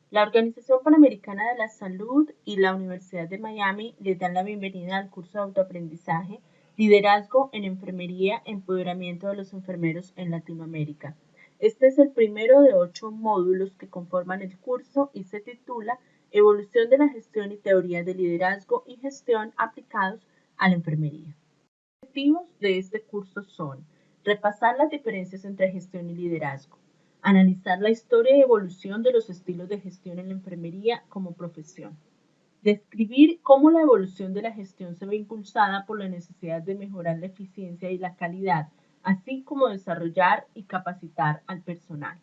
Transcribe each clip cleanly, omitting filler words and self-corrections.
La Organización Panamericana de la Salud y la Universidad de Miami les dan la bienvenida al curso de autoaprendizaje Liderazgo en Enfermería, Empoderamiento de los Enfermeros en Latinoamérica. Este es el primero de 8 módulos que conforman el curso y se titula Evolución de la gestión y teorías de liderazgo y gestión aplicados a la enfermería. Los objetivos de este curso son repasar las diferencias entre gestión y liderazgo, analizar la historia y evolución de los estilos de gestión en la enfermería como profesión, describir cómo la evolución de la gestión se ve impulsada por la necesidad de mejorar la eficiencia y la calidad, así como desarrollar y capacitar al personal.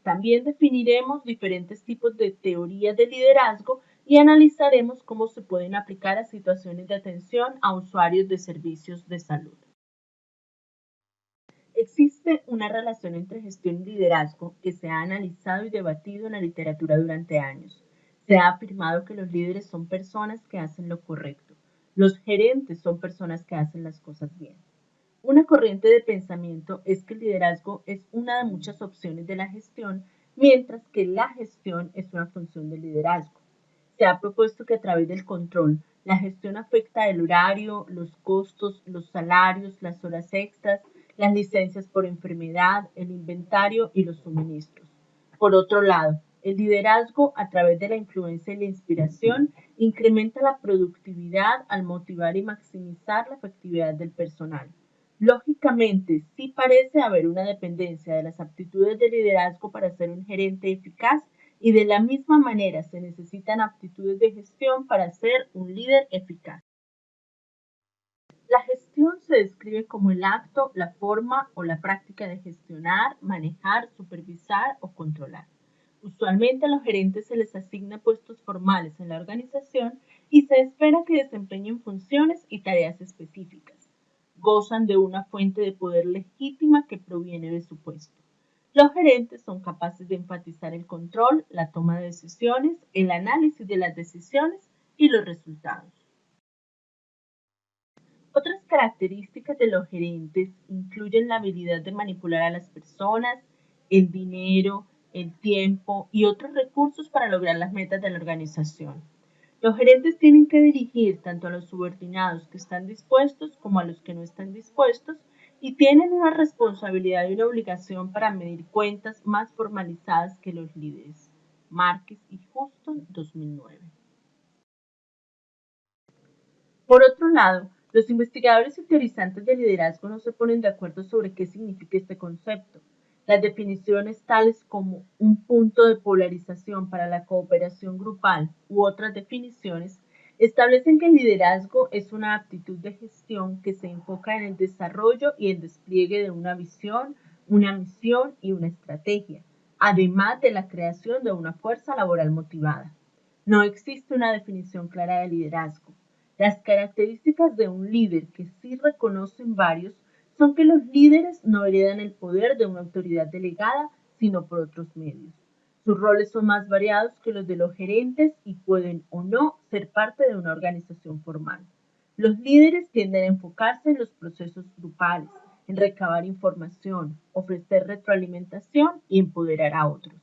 También definiremos diferentes tipos de teorías de liderazgo y analizaremos cómo se pueden aplicar a situaciones de atención a usuarios de servicios de salud. Existe una relación entre gestión y liderazgo que se ha analizado y debatido en la literatura durante años. Se ha afirmado que los líderes son personas que hacen lo correcto. Los gerentes son personas que hacen las cosas bien. Una corriente de pensamiento es que el liderazgo es una de muchas opciones de la gestión, mientras que la gestión es una función del liderazgo. Se ha propuesto que a través del control, la gestión afecta el horario, los costos, los salarios, las horas extras, las licencias por enfermedad, el inventario y los suministros. Por otro lado, el liderazgo, a través de la influencia y la inspiración, incrementa la productividad al motivar y maximizar la efectividad del personal. Lógicamente, sí parece haber una dependencia de las aptitudes de liderazgo para ser un gerente eficaz y de la misma manera se necesitan aptitudes de gestión para ser un líder eficaz. La gestión se describe como el acto, la forma o la práctica de gestionar, manejar, supervisar o controlar. Usualmente a los gerentes se les asigna puestos formales en la organización y se espera que desempeñen funciones y tareas específicas. Gozan de una fuente de poder legítima que proviene de su puesto. Los gerentes son capaces de enfatizar el control, la toma de decisiones, el análisis de las decisiones y los resultados. Otras características de los gerentes incluyen la habilidad de manipular a las personas, el dinero, el tiempo y otros recursos para lograr las metas de la organización. Los gerentes tienen que dirigir tanto a los subordinados que están dispuestos como a los que no están dispuestos y tienen una responsabilidad y una obligación para medir cuentas más formalizadas que los líderes. Márquez y Houston, 2009. Por otro lado, los investigadores y teorizantes de liderazgo no se ponen de acuerdo sobre qué significa este concepto. Las definiciones tales como un punto de polarización para la cooperación grupal u otras definiciones establecen que el liderazgo es una aptitud de gestión que se enfoca en el desarrollo y el despliegue de una visión, una misión y una estrategia, además de la creación de una fuerza laboral motivada. No existe una definición clara de liderazgo. Las características de un líder que sí reconocen varios son que los líderes no heredan el poder de una autoridad delegada, sino por otros medios. Sus roles son más variados que los de los gerentes y pueden o no ser parte de una organización formal. Los líderes tienden a enfocarse en los procesos grupales, en recabar información, ofrecer retroalimentación y empoderar a otros.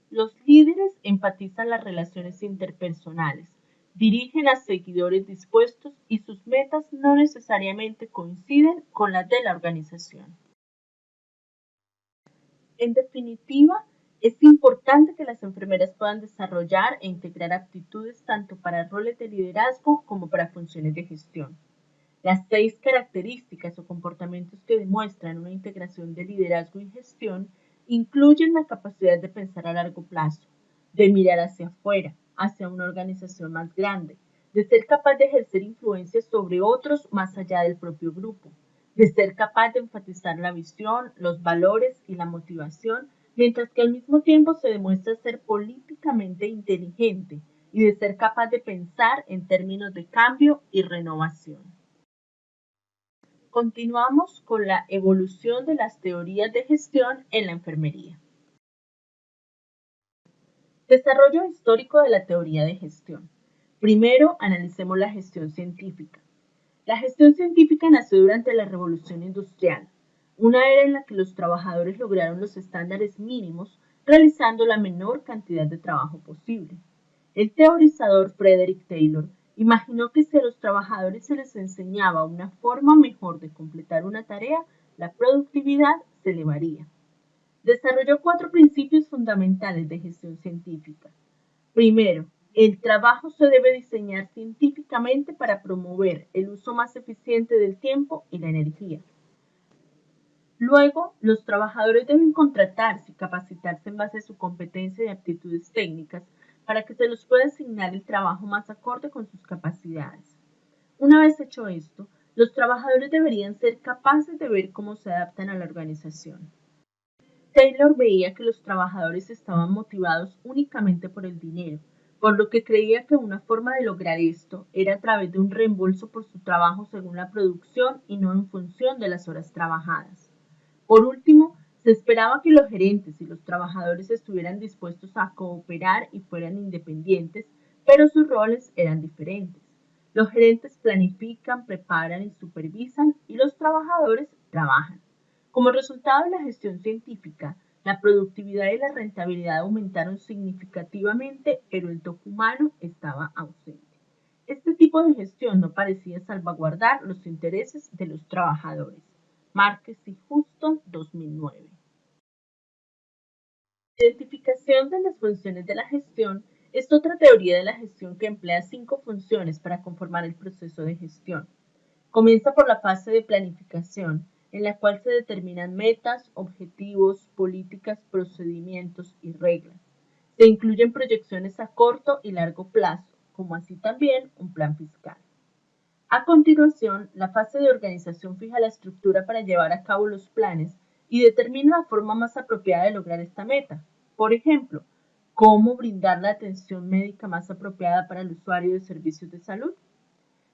Los líderes enfatizan las relaciones interpersonales, dirigen a seguidores dispuestos y sus metas no necesariamente coinciden con las de la organización. En definitiva, es importante que las enfermeras puedan desarrollar e integrar aptitudes tanto para roles de liderazgo como para funciones de gestión. Las 6 características o comportamientos que demuestran una integración de liderazgo y gestión incluyen la capacidad de pensar a largo plazo, de mirar hacia afuera, hacia una organización más grande, de ser capaz de ejercer influencia sobre otros más allá del propio grupo, de ser capaz de enfatizar la visión, los valores y la motivación, mientras que al mismo tiempo se demuestra ser políticamente inteligente y de ser capaz de pensar en términos de cambio y renovación. Continuamos con la evolución de las teorías de gestión en la enfermería. Desarrollo histórico de la teoría de gestión. Primero, analicemos la gestión científica. La gestión científica nació durante la Revolución Industrial. una era en la que los trabajadores lograron los estándares mínimos realizando la menor cantidad de trabajo posible. El teorizador Frederick Taylor imaginó que si a los trabajadores se les enseñaba una forma mejor de completar una tarea, la productividad se elevaría. Desarrolló 4 principios fundamentales de gestión científica. Primero, el trabajo se debe diseñar científicamente para promover el uso más eficiente del tiempo y la energía. Luego, los trabajadores deben contratarse y capacitarse en base a su competencia y aptitudes técnicas para que se los pueda asignar el trabajo más acorde con sus capacidades. Una vez hecho esto, los trabajadores deberían ser capaces de ver cómo se adaptan a la organización. Taylor veía que los trabajadores estaban motivados únicamente por el dinero, por lo que creía que una forma de lograr esto era a través de un reembolso por su trabajo según la producción y no en función de las horas trabajadas. Por último, se esperaba que los gerentes y los trabajadores estuvieran dispuestos a cooperar y fueran independientes, pero sus roles eran diferentes. Los gerentes planifican, preparan y supervisan y los trabajadores trabajan. Como resultado de la gestión científica, la productividad y la rentabilidad aumentaron significativamente, pero el toque humano estaba ausente. Este tipo de gestión no parecía salvaguardar los intereses de los trabajadores. Márquez y Huston, 2009. Identificación de las funciones de la gestión es otra teoría de la gestión que emplea 5 funciones para conformar el proceso de gestión. Comienza por la fase de planificación, en la cual se determinan metas, objetivos, políticas, procedimientos y reglas. Se incluyen proyecciones a corto y largo plazo, como así también un plan fiscal. A continuación, la fase de organización fija la estructura para llevar a cabo los planes y determina la forma más apropiada de lograr esta meta. Por ejemplo, cómo brindar la atención médica más apropiada para el usuario de servicios de salud.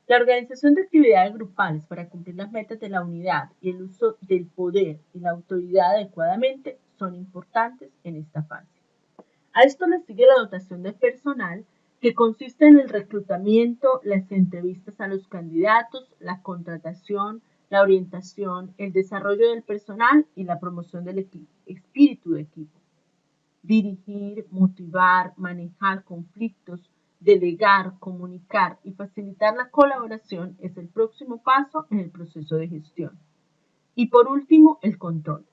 La organización de actividades grupales para cumplir las metas de la unidad y el uso del poder y la autoridad adecuadamente son importantes en esta fase. A esto le sigue la dotación de personal, que consiste en el reclutamiento, las entrevistas a los candidatos, la contratación, la orientación, el desarrollo del personal y la promoción del espíritu de equipo. Dirigir, motivar, manejar conflictos, delegar, comunicar y facilitar la colaboración es el próximo paso en el proceso de gestión. Y por último, el control.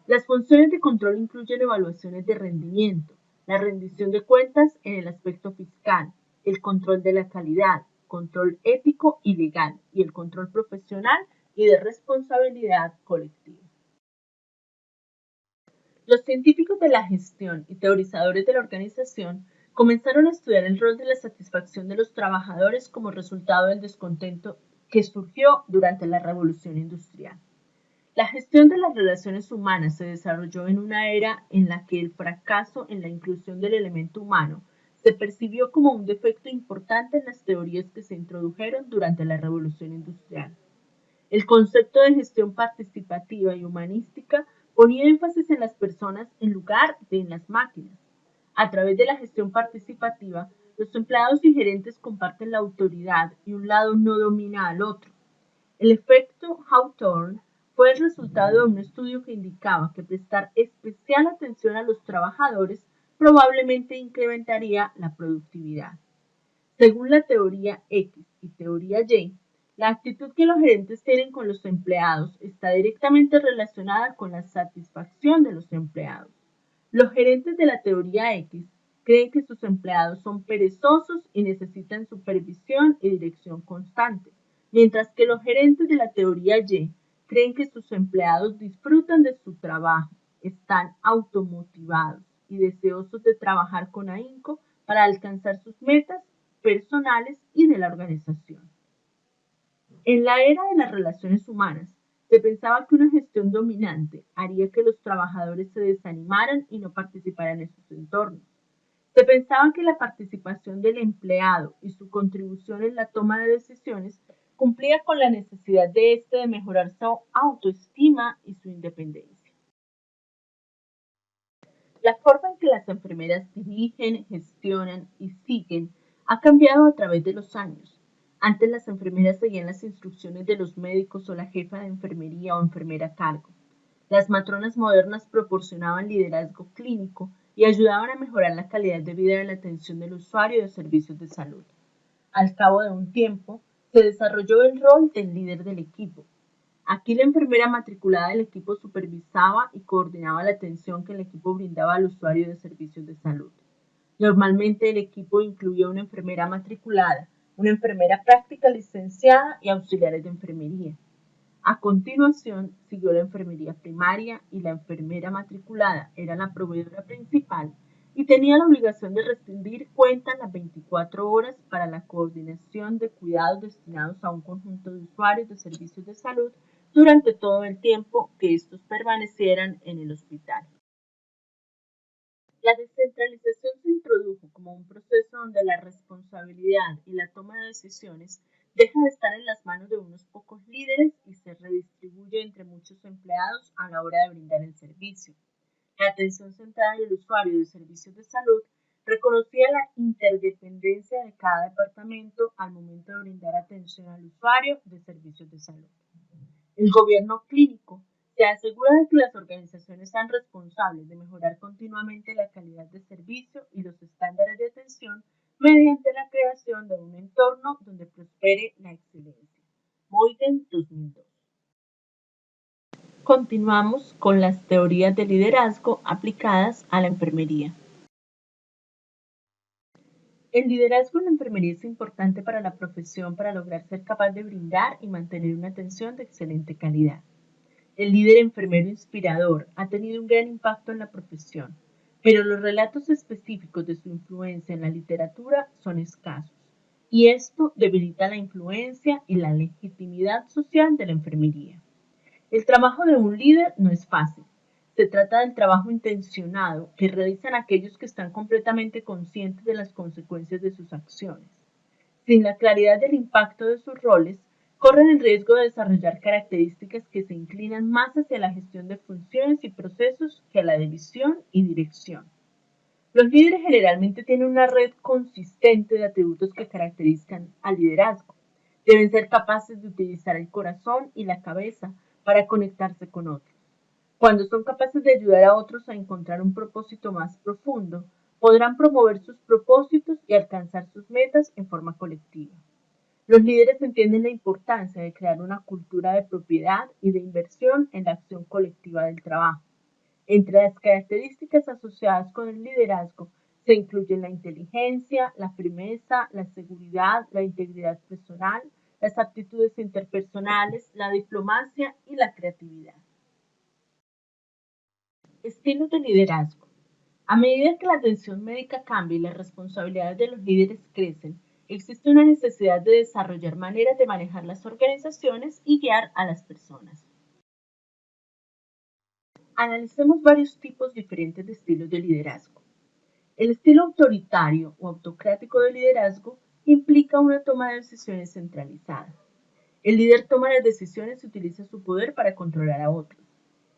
Las funciones de control incluyen evaluaciones de rendimiento, la rendición de cuentas en el aspecto fiscal, el control de la calidad, control ético y legal y el control profesional y de responsabilidad colectiva. Los científicos de la gestión y teorizadores de la organización comenzaron a estudiar el rol de la satisfacción de los trabajadores como resultado del descontento que surgió durante la Revolución Industrial. La gestión de las relaciones humanas se desarrolló en una era en la que el fracaso en la inclusión del elemento humano se percibió como un defecto importante en las teorías que se introdujeron durante la Revolución Industrial. El concepto de gestión participativa y humanística ponía énfasis en las personas en lugar de en las máquinas. A través de la gestión participativa, los empleados y gerentes comparten la autoridad y un lado no domina al otro. El efecto Hawthorne fue el resultado de un estudio que indicaba que prestar especial atención a los trabajadores probablemente incrementaría la productividad. Según la teoría X y teoría Y, la actitud que los gerentes tienen con los empleados está directamente relacionada con la satisfacción de los empleados. Los gerentes de la teoría X creen que sus empleados son perezosos y necesitan supervisión y dirección constante, mientras que los gerentes de la teoría Y creen que sus empleados disfrutan de su trabajo, están automotivados y deseosos de trabajar con ahínco para alcanzar sus metas personales y de la organización. En la era de las relaciones humanas, se pensaba que una gestión dominante haría que los trabajadores se desanimaran y no participaran en sus entornos. Se pensaba que la participación del empleado y su contribución en la toma de decisiones cumplía con la necesidad de éste de mejorar su autoestima y su independencia. La forma en que las enfermeras dirigen, gestionan y siguen ha cambiado a través de los años. Antes las enfermeras seguían las instrucciones de los médicos o la jefa de enfermería o enfermera a cargo. Las matronas modernas proporcionaban liderazgo clínico y ayudaban a mejorar la calidad de vida de la atención del usuario de servicios de salud. Al cabo de un tiempo, se desarrolló el rol del líder del equipo. Aquí la enfermera matriculada del equipo supervisaba y coordinaba la atención que el equipo brindaba al usuario de servicios de salud. Normalmente el equipo incluía una enfermera matriculada, una enfermera práctica licenciada y auxiliares de enfermería. A continuación siguió la enfermería primaria y la enfermera matriculada era la proveedora principal y tenía la obligación de rendir cuentas las 24 horas para la coordinación de cuidados destinados a un conjunto de usuarios de servicios de salud durante todo el tiempo que estos permanecieran en el hospital. La descentralización se introdujo como un proceso donde la responsabilidad y la toma de decisiones deja de estar en las manos de unos pocos líderes y se redistribuye entre muchos empleados a la hora de brindar el servicio. La atención centrada en el usuario de servicios de salud reconocía la interdependencia de cada departamento al momento de brindar atención al usuario de servicios de salud. El gobierno clínico se asegura de que las organizaciones sean responsables de mejorar continuamente la calidad de servicio y los estándares de atención mediante la creación de un entorno donde prospere la excelencia. Moiden 2002. Continuamos con las teorías de liderazgo aplicadas a la enfermería. El liderazgo en la enfermería es importante para la profesión para lograr ser capaz de brindar y mantener una atención de excelente calidad. El líder enfermero inspirador ha tenido un gran impacto en la profesión, pero los relatos específicos de su influencia en la literatura son escasos, y esto debilita la influencia y la legitimidad social de la enfermería. El trabajo de un líder no es fácil. Se trata del trabajo intencionado que realizan aquellos que están completamente conscientes de las consecuencias de sus acciones. Sin la claridad del impacto de sus roles, corren el riesgo de desarrollar características que se inclinan más hacia la gestión de funciones y procesos que a la de visión y dirección. Los líderes generalmente tienen una red consistente de atributos que caracterizan al liderazgo. Deben ser capaces de utilizar el corazón y la cabeza para conectarse con otros. Cuando son capaces de ayudar a otros a encontrar un propósito más profundo, podrán promover sus propósitos y alcanzar sus metas en forma colectiva. Los líderes entienden la importancia de crear una cultura de propiedad y de inversión en la acción colectiva del trabajo. Entre las características asociadas con el liderazgo se incluyen la inteligencia, la firmeza, la seguridad, la integridad personal, las aptitudes interpersonales, la diplomacia y la creatividad. Estilos de liderazgo. A medida que la atención médica cambia y las responsabilidades de los líderes crecen, existe una necesidad de desarrollar maneras de manejar las organizaciones y guiar a las personas. Analicemos varios tipos diferentes de estilos de liderazgo. El estilo autoritario o autocrático de liderazgo implica una toma de decisiones centralizada. El líder toma las decisiones y utiliza su poder para controlar a otros.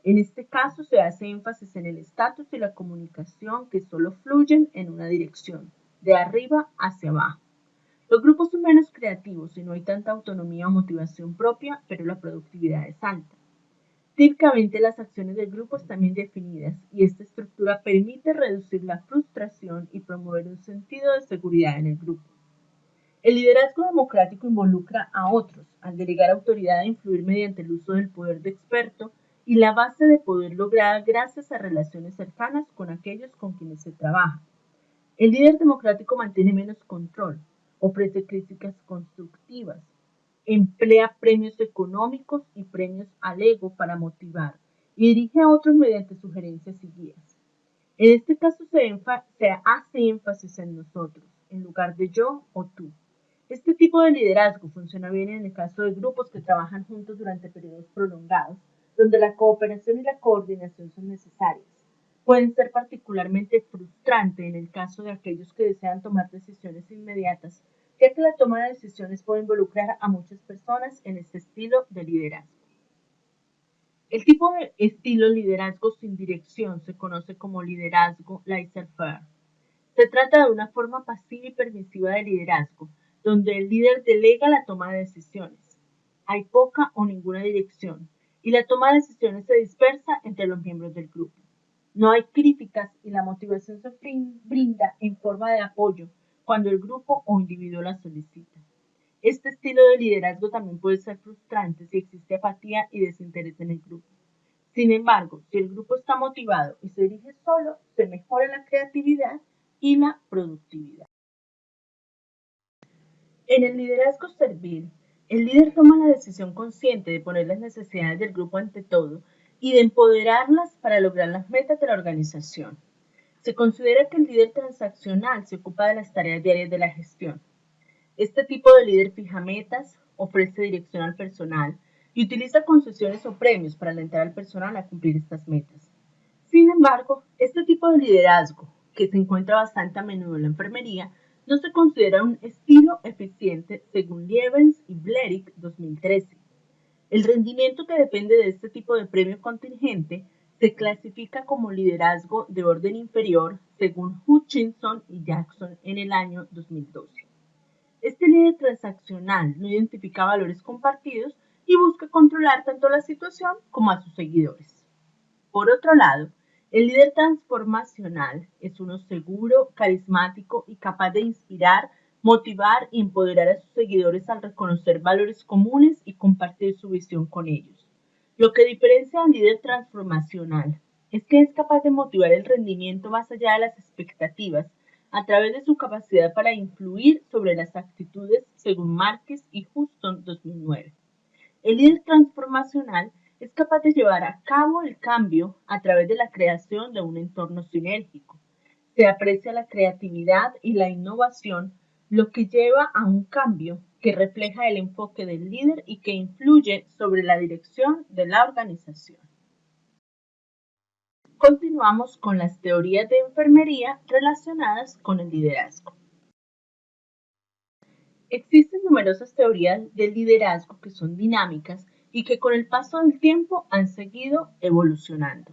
En este caso se hace énfasis en el estatus y la comunicación que solo fluyen en una dirección, de arriba hacia abajo. Los grupos son menos creativos y no hay tanta autonomía o motivación propia, pero la productividad es alta. Típicamente las acciones del grupo están bien definidas y esta estructura permite reducir la frustración y promover un sentido de seguridad en el grupo. El liderazgo democrático involucra a otros al delegar autoridad e influir mediante el uso del poder de experto y la base de poder lograda gracias a relaciones cercanas con aquellos con quienes se trabaja. El líder democrático mantiene menos control, ofrece críticas constructivas, emplea premios económicos y premios al ego para motivar y dirige a otros mediante sugerencias y guías. En este caso se hace énfasis en nosotros, en lugar de yo o tú. Este tipo de liderazgo funciona bien en el caso de grupos que trabajan juntos durante periodos prolongados, donde la cooperación y la coordinación son necesarias. Pueden ser particularmente frustrante en el caso de aquellos que desean tomar decisiones inmediatas, ya que la toma de decisiones puede involucrar a muchas personas en este estilo de liderazgo. El tipo de estilo liderazgo sin dirección se conoce como liderazgo laissez-faire. Se trata de una forma pasiva y permisiva de liderazgo, donde el líder delega la toma de decisiones. Hay poca o ninguna dirección. y la toma de decisiones se dispersa entre los miembros del grupo. No hay críticas y la motivación se brinda en forma de apoyo cuando el grupo o individuo la solicita. Este estilo de liderazgo también puede ser frustrante si existe apatía y desinterés en el grupo. Sin embargo, si el grupo está motivado y se dirige solo, se mejora la creatividad y la productividad. En el liderazgo servil, el líder toma la decisión consciente de poner las necesidades del grupo ante todo y de empoderarlas para lograr las metas de la organización. Se considera que el líder transaccional se ocupa de las tareas diarias de la gestión. Este tipo de líder fija metas, ofrece dirección al personal y utiliza concesiones o premios para alentar al personal a cumplir estas metas. Sin embargo, este tipo de liderazgo, que se encuentra bastante a menudo en la enfermería, no se considera un estilo eficiente según Lievens y Blerick 2013. El rendimiento que depende de este tipo de premio contingente se clasifica como liderazgo de orden inferior según Hutchinson y Jackson en el año 2012. Este líder transaccional no identifica valores compartidos y busca controlar tanto la situación como a sus seguidores. Por otro lado, el líder transformacional es uno seguro, carismático y capaz de inspirar, motivar y empoderar a sus seguidores al reconocer valores comunes y compartir su visión con ellos. Lo que diferencia al líder transformacional es que es capaz de motivar el rendimiento más allá de las expectativas a través de su capacidad para influir sobre las actitudes según Márquez y Huston 2009. El líder transformacional es capaz de llevar a cabo el cambio a través de la creación de un entorno sinérgico. Se aprecia la creatividad y la innovación, lo que lleva a un cambio que refleja el enfoque del líder y que influye sobre la dirección de la organización. Continuamos con las teorías de enfermería relacionadas con el liderazgo. Existen numerosas teorías del liderazgo que son dinámicas y que con el paso del tiempo han seguido evolucionando.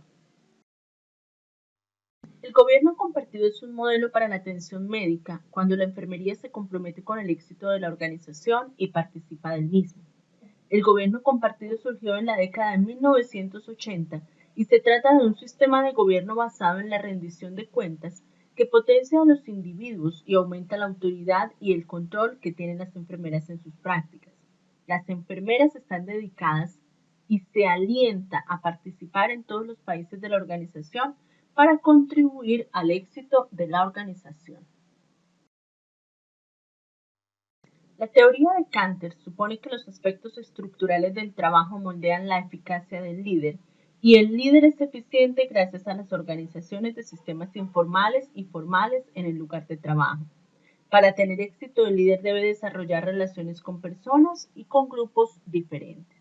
El gobierno compartido es un modelo para la atención médica cuando la enfermería se compromete con el éxito de la organización y participa del mismo. El gobierno compartido surgió en la década de 1980 y se trata de un sistema de gobierno basado en la rendición de cuentas que potencia a los individuos y aumenta la autoridad y el control que tienen las enfermeras en sus prácticas. Las enfermeras están dedicadas y se alienta a participar en todos los países de la organización para contribuir al éxito de la organización. La teoría de Cantor supone que los aspectos estructurales del trabajo moldean la eficacia del líder y el líder es eficiente gracias a las organizaciones de sistemas informales y formales en el lugar de trabajo. Para tener éxito, el líder debe desarrollar relaciones con personas y con grupos diferentes.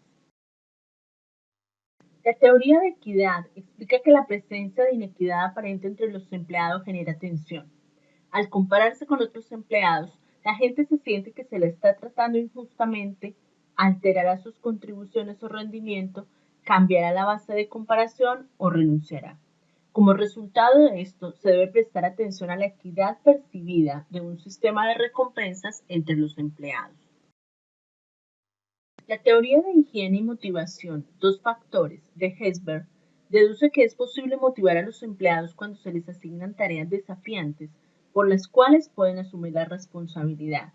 La teoría de equidad explica que la presencia de inequidad aparente entre los empleados genera tensión. Al compararse con otros empleados, la gente se siente que se le está tratando injustamente, alterará sus contribuciones o rendimiento, cambiará la base de comparación o renunciará. Como resultado de esto, se debe prestar atención a la equidad percibida de un sistema de recompensas entre los empleados. La teoría de higiene y motivación, dos factores, de Hesberg, deduce que es posible motivar a los empleados cuando se les asignan tareas desafiantes por las cuales pueden asumir la responsabilidad.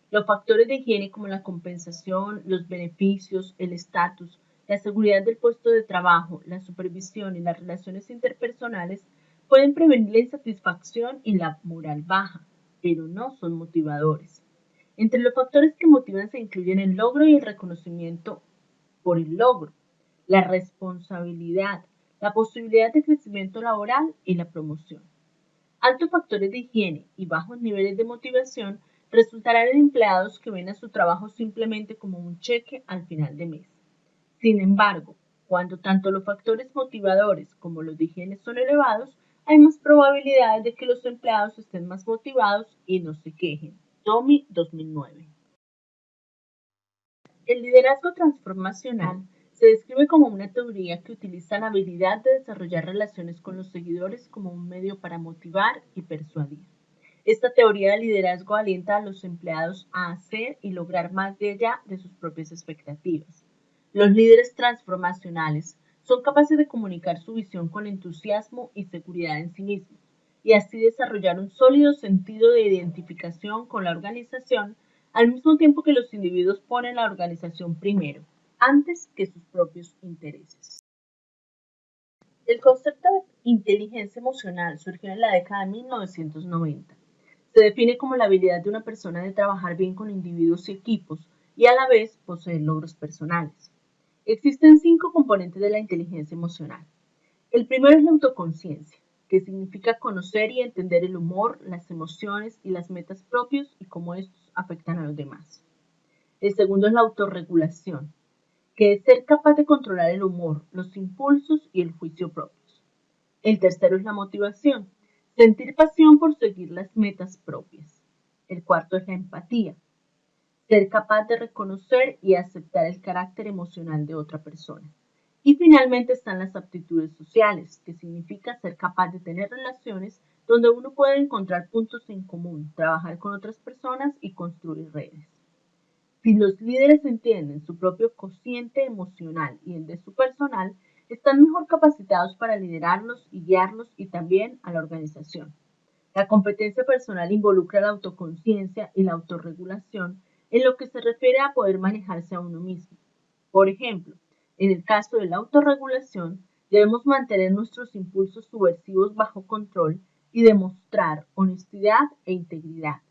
Los factores de higiene como la compensación, los beneficios, el estatus, la seguridad del puesto de trabajo, la supervisión y las relaciones interpersonales pueden prevenir la insatisfacción y la moral baja, pero no son motivadores. Entre los factores que motivan se incluyen el logro y el reconocimiento por el logro, la responsabilidad, la posibilidad de crecimiento laboral y la promoción. Altos factores de higiene y bajos niveles de motivación resultarán en empleados que ven a su trabajo simplemente como un cheque al final de mes. Sin embargo, cuando tanto los factores motivadores como los de higiene son elevados, hay más probabilidades de que los empleados estén más motivados y no se quejen. Tommy 2009. El liderazgo transformacional se describe como una teoría que utiliza la habilidad de desarrollar relaciones con los seguidores como un medio para motivar y persuadir. Esta teoría de liderazgo alienta a los empleados a hacer y lograr más de allá de sus propias expectativas. Los líderes transformacionales son capaces de comunicar su visión con entusiasmo y seguridad en sí mismos, y así desarrollar un sólido sentido de identificación con la organización, al mismo tiempo que los individuos ponen la organización primero, antes que sus propios intereses. El concepto de inteligencia emocional surgió en la década de 1990. Se define como la habilidad de una persona de trabajar bien con individuos y equipos y a la vez poseer logros personales. Existen 5 componentes de la inteligencia emocional. El primero es la autoconciencia, que significa conocer y entender el humor, las emociones y las metas propios y cómo estos afectan a los demás. El segundo es la autorregulación, que es ser capaz de controlar el humor, los impulsos y el juicio propios. El tercero es la motivación, sentir pasión por seguir las metas propias. El cuarto es la empatía, ser capaz de reconocer y aceptar el carácter emocional de otra persona. Y finalmente están las aptitudes sociales, que significa ser capaz de tener relaciones donde uno puede encontrar puntos en común, trabajar con otras personas y construir redes. Si los líderes entienden su propio cociente emocional y el de su personal, están mejor capacitados para liderarlos y guiarlos y también a la organización. La competencia personal involucra la autoconciencia y la autorregulación en lo que se refiere a poder manejarse a uno mismo. Por ejemplo, en el caso de la autorregulación, debemos mantener nuestros impulsos subversivos bajo control y demostrar honestidad e integridad.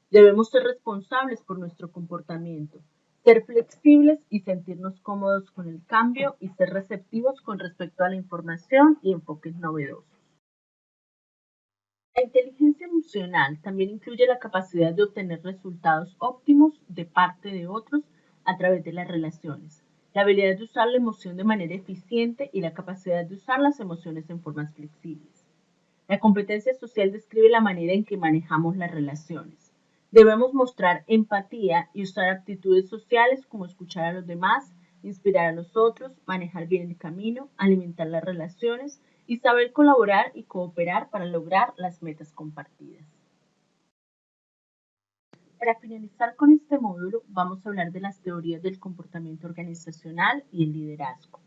Debemos ser responsables por nuestro comportamiento, ser flexibles y sentirnos cómodos con el cambio y ser receptivos con respecto a la información y enfoques novedosos. La inteligencia emocional también incluye la capacidad de obtener resultados óptimos de parte de otros a través de las relaciones, la habilidad de usar la emoción de manera eficiente y la capacidad de usar las emociones en formas flexibles. La competencia social describe la manera en que manejamos las relaciones. Debemos mostrar empatía y usar aptitudes sociales como escuchar a los demás, inspirar a los otros, manejar bien el camino, alimentar las relaciones y saber colaborar y cooperar para lograr las metas compartidas. Para finalizar con este módulo, vamos a hablar de las teorías del comportamiento organizacional y el liderazgo.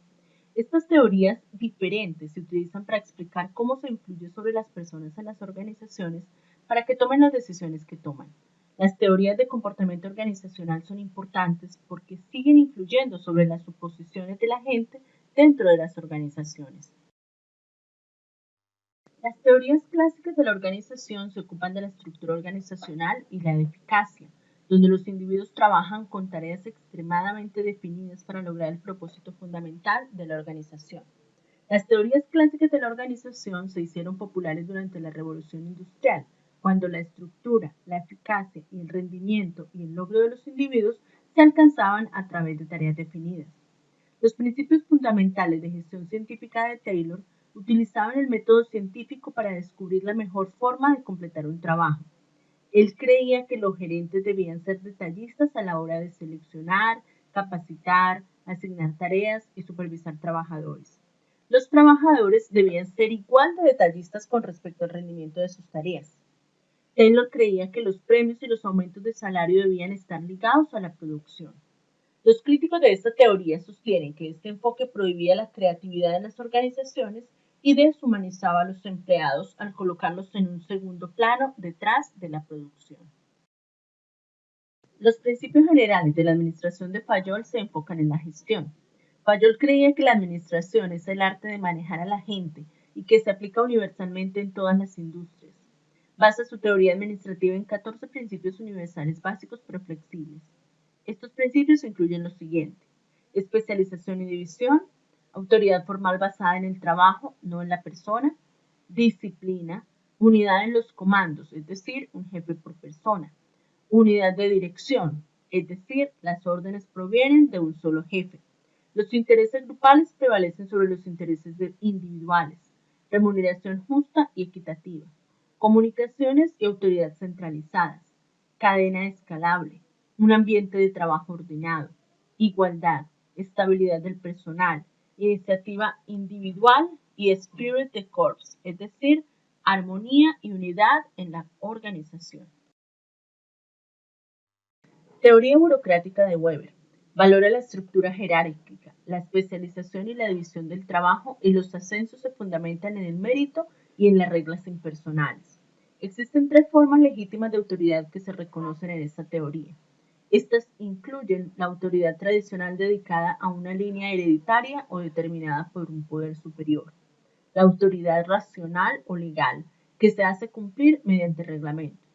Estas teorías diferentes se utilizan para explicar cómo se influye sobre las personas en las organizaciones para que tomen las decisiones que toman. Las teorías de comportamiento organizacional son importantes porque siguen influyendo sobre las suposiciones de la gente dentro de las organizaciones. Las teorías clásicas de la organización se ocupan de la estructura organizacional y la de eficacia, donde los individuos trabajan con tareas extremadamente definidas para lograr el propósito fundamental de la organización. Las teorías clásicas de la organización se hicieron populares durante la Revolución Industrial, cuando la estructura, la eficacia y el rendimiento y el logro de los individuos se alcanzaban a través de tareas definidas. Los principios fundamentales de gestión científica de Taylor utilizaban el método científico para descubrir la mejor forma de completar un trabajo. Él creía que los gerentes debían ser detallistas a la hora de seleccionar, capacitar, asignar tareas y supervisar trabajadores. Los trabajadores debían ser igual de detallistas con respecto al rendimiento de sus tareas. Taylor creía que los premios y los aumentos de salario debían estar ligados a la producción. Los críticos de esta teoría sostienen que este enfoque prohibía la creatividad en las organizaciones y deshumanizaba a los empleados al colocarlos en un segundo plano detrás de la producción. Los principios generales de la administración de Fayol se enfocan en la gestión. Fayol creía que la administración es el arte de manejar a la gente y que se aplica universalmente en todas las industrias. Basa su teoría administrativa en 14 principios universales básicos pero flexibles. Estos principios incluyen lo siguiente: especialización y división, autoridad formal basada en el trabajo, no en la persona, disciplina, unidad en los comandos, es decir, un jefe por persona, unidad de dirección, es decir, las órdenes provienen de un solo jefe. Los intereses grupales prevalecen sobre los intereses individuales, remuneración justa y equitativa, comunicaciones y autoridad centralizadas, cadena escalable, un ambiente de trabajo ordenado, igualdad, estabilidad del personal, iniciativa individual y spirit de corps, es decir, armonía y unidad en la organización. Teoría burocrática de Weber. Valora la estructura jerárquica, la especialización y la división del trabajo, y los ascensos se fundamentan en el mérito y en las reglas impersonales. Existen tres formas legítimas de autoridad que se reconocen en esta teoría. Estas incluyen la autoridad tradicional dedicada a una línea hereditaria o determinada por un poder superior, la autoridad racional o legal, que se hace cumplir mediante reglamentos,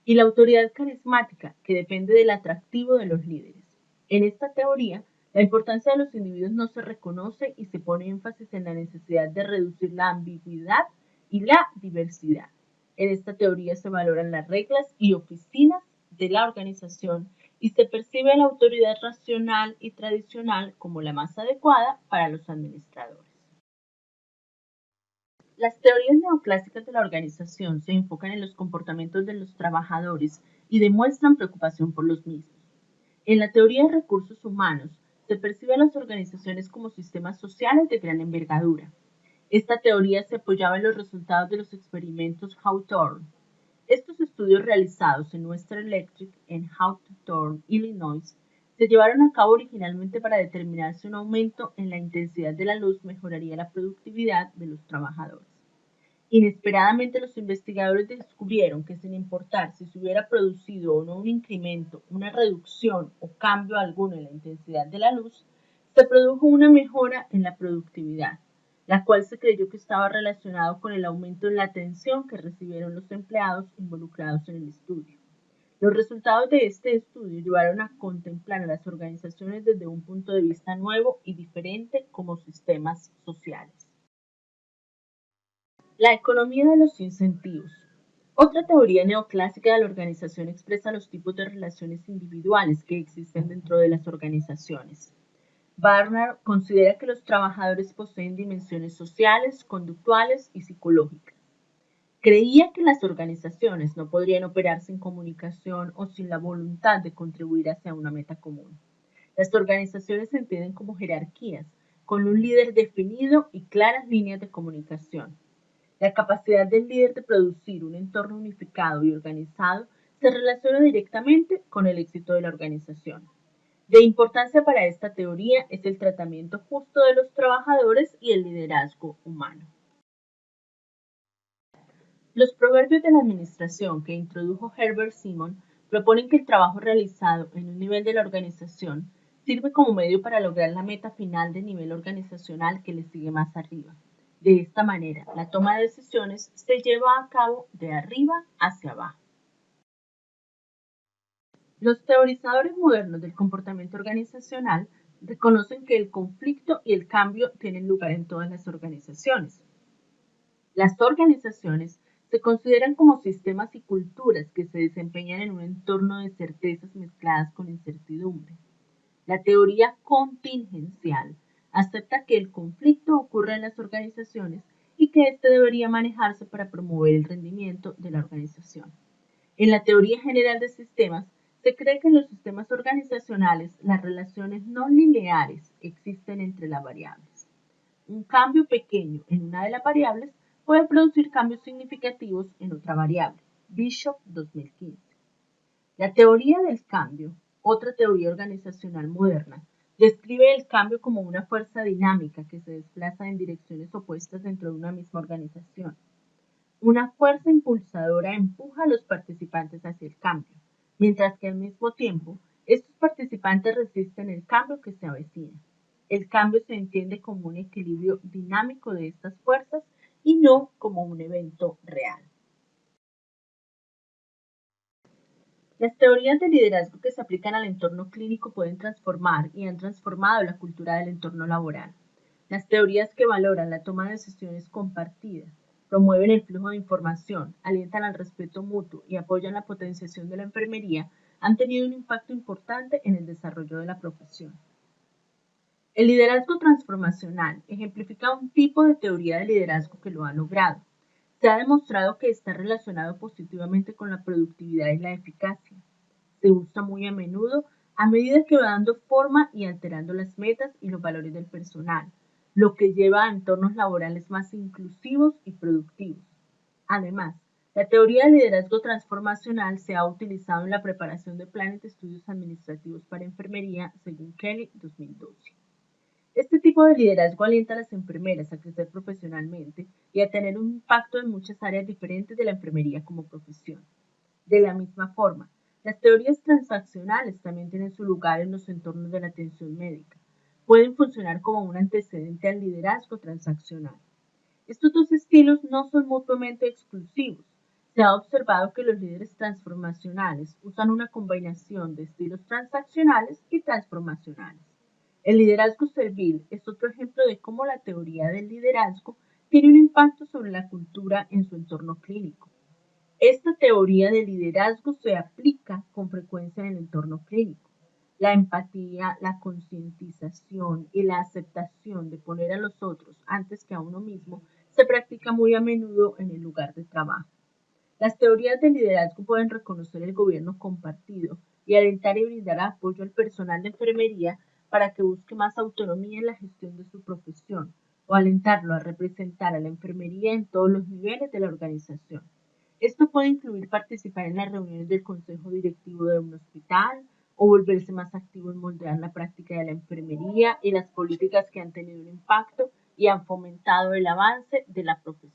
y la autoridad carismática, que depende del atractivo de los líderes. En esta teoría, la importancia de los individuos no se reconoce y se pone énfasis en la necesidad de reducir la ambigüedad y la diversidad. En esta teoría se valoran las reglas y oficinas de la organización y se percibe la autoridad racional y tradicional como la más adecuada para los administradores. Las teorías neoclásicas de la organización se enfocan en los comportamientos de los trabajadores y demuestran preocupación por los mismos. En la teoría de recursos humanos, se percibe a las organizaciones como sistemas sociales de gran envergadura. Esta teoría se apoyaba en los resultados de los experimentos Hawthorne. Estos estudios realizados en Western Electric en Hawthorne, Illinois, se llevaron a cabo originalmente para determinar si un aumento en la intensidad de la luz mejoraría la productividad de los trabajadores. Inesperadamente, los investigadores descubrieron que, sin importar si se hubiera producido o no un incremento, una reducción o cambio alguno en la intensidad de la luz, se produjo una mejora en la productividad, la cual se creyó que estaba relacionado con el aumento en la atención que recibieron los empleados involucrados en el estudio. Los resultados de este estudio llevaron a contemplar a las organizaciones desde un punto de vista nuevo y diferente como sistemas sociales. La economía de los incentivos. Otra teoría neoclásica de la organización expresa los tipos de relaciones individuales que existen dentro de las organizaciones. Barnard considera que los trabajadores poseen dimensiones sociales, conductuales y psicológicas. Creía que las organizaciones no podrían operar sin comunicación o sin la voluntad de contribuir hacia una meta común. Las organizaciones se entienden como jerarquías, con un líder definido y claras líneas de comunicación. La capacidad del líder de producir un entorno unificado y organizado se relaciona directamente con el éxito de la organización. De importancia para esta teoría es el tratamiento justo de los trabajadores y el liderazgo humano. Los proverbios de la administración que introdujo Herbert Simon proponen que el trabajo realizado en un nivel de la organización sirve como medio para lograr la meta final de nivel organizacional que le sigue más arriba. De esta manera, la toma de decisiones se lleva a cabo de arriba hacia abajo. Los teorizadores modernos del comportamiento organizacional reconocen que el conflicto y el cambio tienen lugar en todas las organizaciones. Las organizaciones se consideran como sistemas y culturas que se desempeñan en un entorno de certezas mezcladas con incertidumbre. La teoría contingencial acepta que el conflicto ocurre en las organizaciones y que éste debería manejarse para promover el rendimiento de la organización. En la teoría general de sistemas, se cree que en los sistemas organizacionales las relaciones no lineares existen entre las variables. Un cambio pequeño en una de las variables puede producir cambios significativos en otra variable. Bishop 2015. La teoría del cambio, otra teoría organizacional moderna, describe el cambio como una fuerza dinámica que se desplaza en direcciones opuestas dentro de una misma organización. Una fuerza impulsadora empuja a los participantes hacia el cambio, mientras que al mismo tiempo, estos participantes resisten el cambio que se avecina. El cambio se entiende como un equilibrio dinámico de estas fuerzas y no como un evento real. Las teorías de liderazgo que se aplican al entorno clínico pueden transformar y han transformado la cultura del entorno laboral. Las teorías que valoran la toma de decisiones compartidas, promueven el flujo de información, alientan al respeto mutuo y apoyan la potenciación de la enfermería han tenido un impacto importante en el desarrollo de la profesión. El liderazgo transformacional ejemplifica un tipo de teoría de liderazgo que lo ha logrado. Se ha demostrado que está relacionado positivamente con la productividad y la eficacia. Se usa muy a menudo a medida que va dando forma y alterando las metas y los valores del personal, lo que lleva a entornos laborales más inclusivos y productivos. Además, La teoría del liderazgo transformacional se ha utilizado en la preparación de planes de estudios administrativos para enfermería, según Kelly 2012. Este tipo de liderazgo alienta a las enfermeras a crecer profesionalmente y a tener un impacto en muchas áreas diferentes de la enfermería como profesión. De la misma forma, las teorías transaccionales también tienen su lugar en los entornos de la atención médica. Pueden funcionar como un antecedente al liderazgo transaccional. Estos dos estilos no son mutuamente exclusivos. Se ha observado que los líderes transformacionales usan una combinación de estilos transaccionales y transformacionales. El liderazgo servil es otro ejemplo de cómo la teoría del liderazgo tiene un impacto sobre la cultura en su entorno clínico. Esta teoría de liderazgo se aplica con frecuencia en el entorno clínico. La empatía, la concientización y la aceptación de poner a los otros antes que a uno mismo se practica muy a menudo en el lugar de trabajo. Las teorías de liderazgo pueden reconocer el gobierno compartido y alentar y brindar apoyo al personal de enfermería para que busque más autonomía en la gestión de su profesión o alentarlo a representar a la enfermería en todos los niveles de la organización. Esto puede incluir participar en las reuniones del consejo directivo de un hospital o volverse más activo en moldear la práctica de la enfermería y las políticas que han tenido un impacto y han fomentado el avance de la profesión.